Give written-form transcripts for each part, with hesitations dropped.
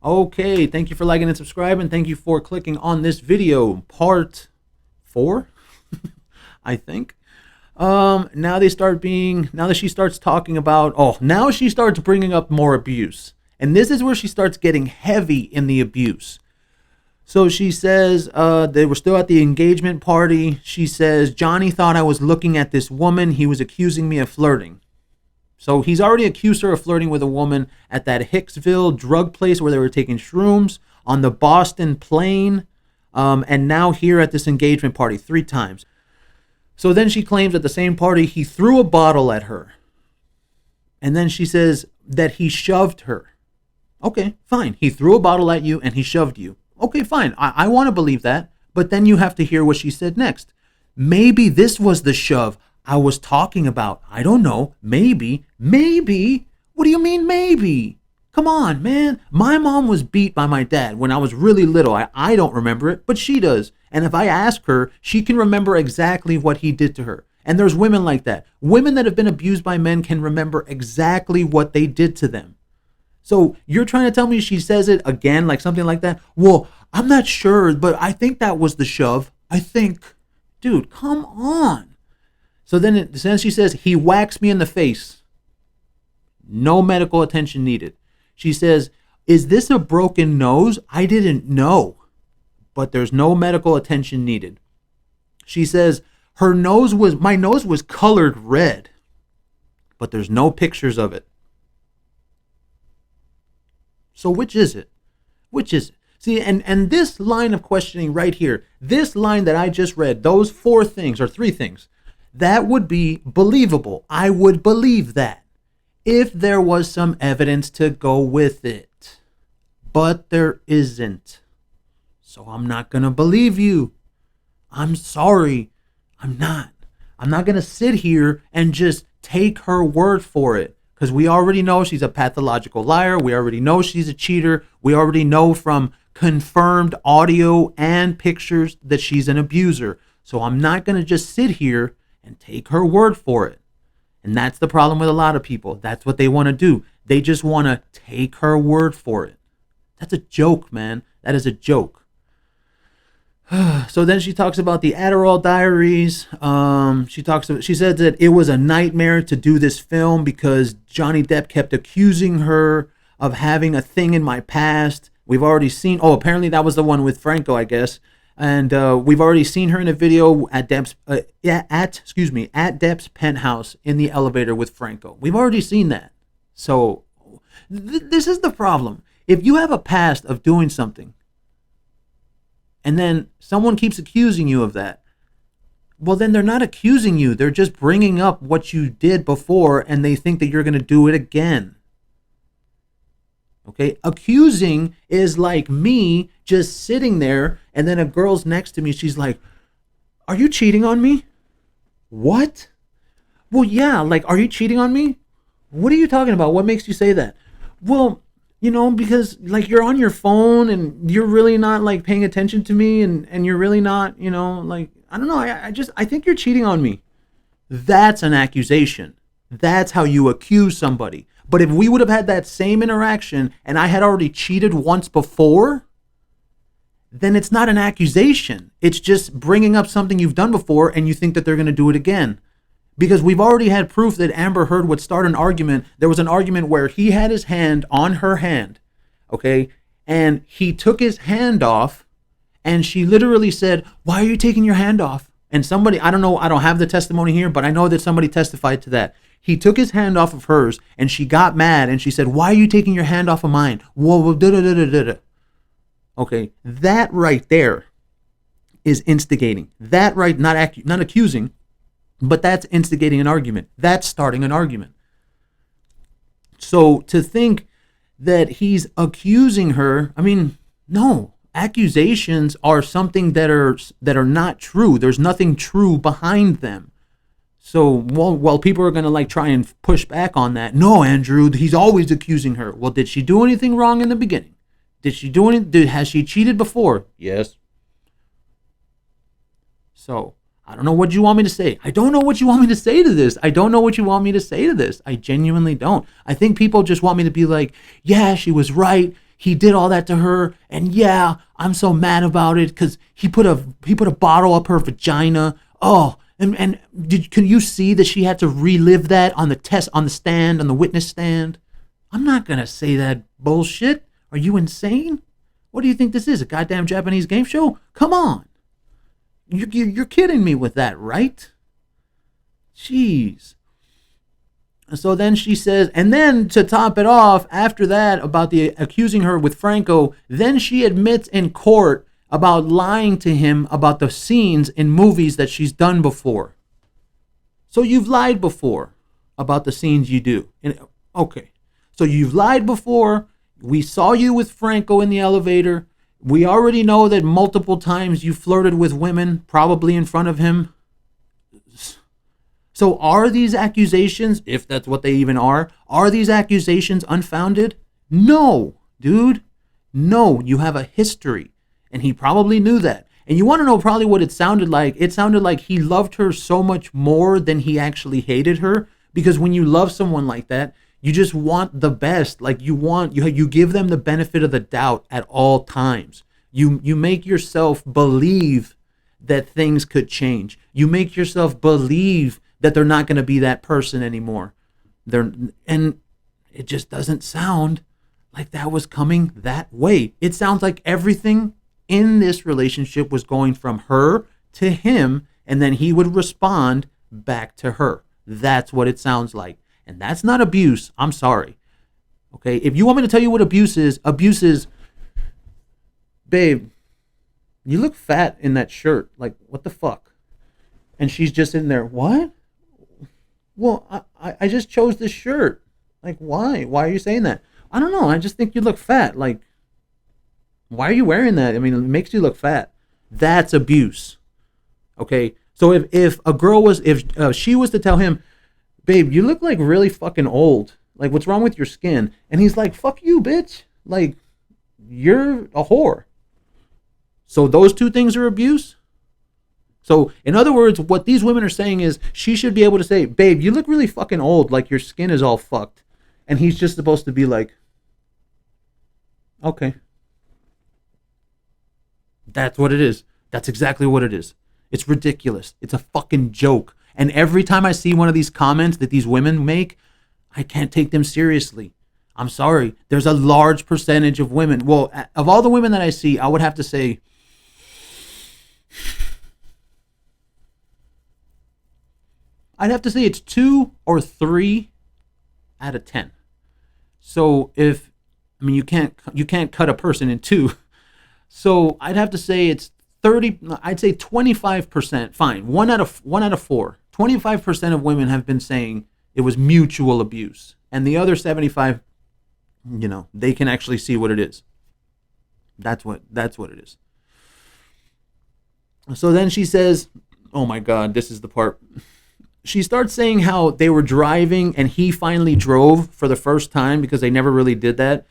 Okay, thank you for liking and subscribing. Thank you for clicking on this video, part 4, I think. Now that she starts talking about, now she starts bringing up more abuse. And this is where she starts getting heavy in the abuse. So she says, they were still at the engagement party. She says, Johnny thought I was looking at this woman. He was accusing me of flirting. So he's already accused her of flirting with a woman at that Hicksville drug place where they were taking shrooms, on the Boston plane, and now here at this engagement party 3 times. So then she claims at the same party he threw a bottle at her. And then she says that he shoved her. Okay, fine. He threw a bottle at you and he shoved you. Okay, fine. I want to believe that. But then you have to hear what she said next. Maybe this was the shove I was talking about. I don't know. Maybe. What do you mean maybe? Come on, man. My mom was beat by my dad when I was really little. I don't remember it, but she does. And if I ask her, she can remember exactly what he did to her. And there's women like that. Women that have been abused by men can remember exactly what they did to them. So you're trying to tell me she says it again, like something like that? Well, I'm not sure, but I think that was the shove. I think. Dude, come on. So then she says, he whacked me in the face. No medical attention needed. She says, is this a broken nose? I didn't know. But there's no medical attention needed. She says, my nose was colored red. But there's no pictures of it. So which is it? Which is it? See, and this line of questioning right here, this line that I just read, those 4 things or 3 things, that would be believable. I would believe that if there was some evidence to go with it. But there isn't. So I'm not going to believe you. I'm sorry. I'm not. I'm not going to sit here and just take her word for it. Because we already know she's a pathological liar. We already know she's a cheater. We already know from confirmed audio and pictures that she's an abuser. So I'm not going to just sit here and take her word for it. And that's the problem with a lot of people. That's what they want to do. They just want to take her word for it. That's a joke, man. That is a joke. So then she talks about the Adderall diaries. She said that it was a nightmare to do this film because Johnny Depp kept accusing her of having a thing in my past. We've already seen, apparently that was the one with Franco, I guess. And we've already seen her in a video at Depp's penthouse in the elevator with Franco. We've already seen that. So this is the problem. If you have a past of doing something, and then someone keeps accusing you of that, well, then they're not accusing you. They're just bringing up what you did before, and they think that you're going to do it again. Okay? Accusing is like me just sitting there, and then a girl's next to me. She's like, are you cheating on me? What? Well, yeah, like, are you cheating on me? What are you talking about? What makes you say that? Well, because like you're on your phone and you're really not like paying attention to me and you're really not, like, I don't know. I think you're cheating on me. That's an accusation. That's how you accuse somebody. But if we would have had that same interaction and I had already cheated once before, then it's not an accusation. It's just bringing up something you've done before and you think that they're going to do it again. Because we've already had proof that Amber Heard would start an argument. There was an argument where he had his hand on her hand, okay? And he took his hand off, and she literally said, why are you taking your hand off? And somebody, I don't know, I don't have the testimony here, but I know that somebody testified to that. He took his hand off of hers, and she got mad, and she said, why are you taking your hand off of mine? Whoa, da-da-da-da-da-da. Okay, that right there is instigating. That right, not accusing, but that's instigating an argument. That's starting an argument. So to think that he's accusing her, I mean, no. Accusations are something that are not true. There's nothing true behind them. So while people are going to like try and push back on that, no, Andrew, he's always accusing her. Well, did she do anything wrong in the beginning? Did she do anything? Has she cheated before? Yes. So I don't know what you want me to say. I don't know what you want me to say to this. I don't know what you want me to say to this. I genuinely don't. I think people just want me to be like, yeah, she was right. he did all that to her, and yeah, I'm so mad about it because he put a bottle up her vagina. Oh, and can you see that she had to relive that on the witness stand? I'm not gonna say that bullshit. Are you insane? What do you think this is, a goddamn Japanese game show? Come on. You're kidding me with that, right? Jeez. So then she says, and then to top it off, after that, about the accusing her with Franco, then she admits in court about lying to him about the scenes in movies that she's done before. So you've lied before about the scenes you do. Okay. So you've lied before. We saw you with Franco in the elevator. We already know that multiple times you flirted with women, probably in front of him. So are these accusations, if that's what they even are these accusations unfounded? No, dude. No, you have a history. And he probably knew that. And you want to know probably what it sounded like? It sounded like he loved her so much more than he actually hated her. Because when you love someone like that, you just want the best. Like you give them the benefit of the doubt at all times. You make yourself believe that things could change. You make yourself believe that they're not going to be that person anymore. And it just doesn't sound like that was coming that way. It sounds like everything in this relationship was going from her to him, and then he would respond back to her. That's what it sounds like. And that's not abuse. I'm sorry. Okay, if you want me to tell you what abuse is, babe, you look fat in that shirt. Like, what the fuck? And she's just in there, what? Well, I just chose this shirt. Like, why? Why are you saying that? I don't know. I just think you look fat. Like, why are you wearing that? I mean, it makes you look fat. That's abuse. Okay? So if a girl was, if she was to tell him, babe, you look like really fucking old. Like, what's wrong with your skin? And he's like, fuck you, bitch. Like, you're a whore. So those two things are abuse? So, in other words, what these women are saying is she should be able to say, babe, you look really fucking old, like your skin is all fucked. And he's just supposed to be like, okay. That's what it is. That's exactly what it is. It's ridiculous. It's a fucking joke. And every time I see one of these comments that these women make, I can't take them seriously. I'm sorry. There's a large percentage of women. Well, of all the women that I see, I would have to say, it's 2 or 3 out of 10. So you can't cut a person in two. So I'd have to say it's 30. I'd say 25%. Fine, 1 out of 4. 25% of women have been saying it was mutual abuse, and the other 75, they can actually see what it is. That's what it is. So then she says, "Oh my God, this is the part." She starts saying how they were driving and he finally drove for the first time because they never really did that.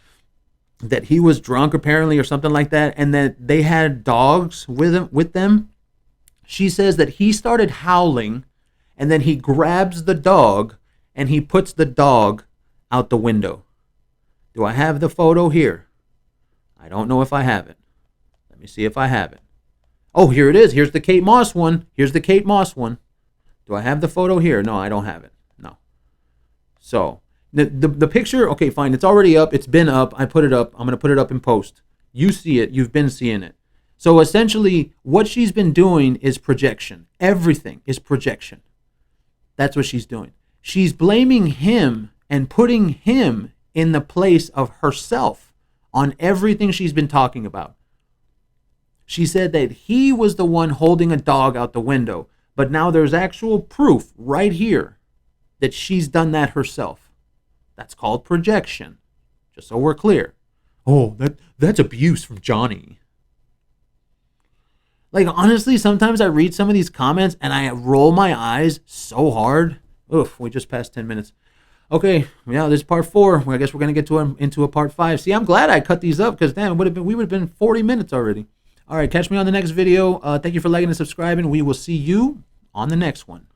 That he was drunk apparently or something like that, and that they had dogs with them. She says that he started howling, and then he grabs the dog and he puts the dog out the window. Do I have the photo here? I don't know if I have it. Let me see if I have it. Oh, here it is. Here's the Kate Moss one. Do I have the photo here? No, I don't have it. No. So the picture, okay, fine. It's already up. It's been up. I put it up. I'm going to put it up in post. You see it. You've been seeing it. So essentially, what she's been doing is projection. Everything is projection. That's what she's doing. She's blaming him and putting him in the place of herself on everything she's been talking about. She said that he was the one holding a dog out the window, but now there's actual proof right here that she's done that herself. That's called projection, just so we're clear. Oh, that's abuse from Johnny. Like, honestly, sometimes I read some of these comments and I roll my eyes so hard. Oof, we just passed 10 minutes. Okay, yeah, this is part 4. I guess we're going to get into a part 5. See, I'm glad I cut these up because, damn, we would have been 40 minutes already. All right, catch me on the next video. Thank you for liking and subscribing. We will see you on the next one.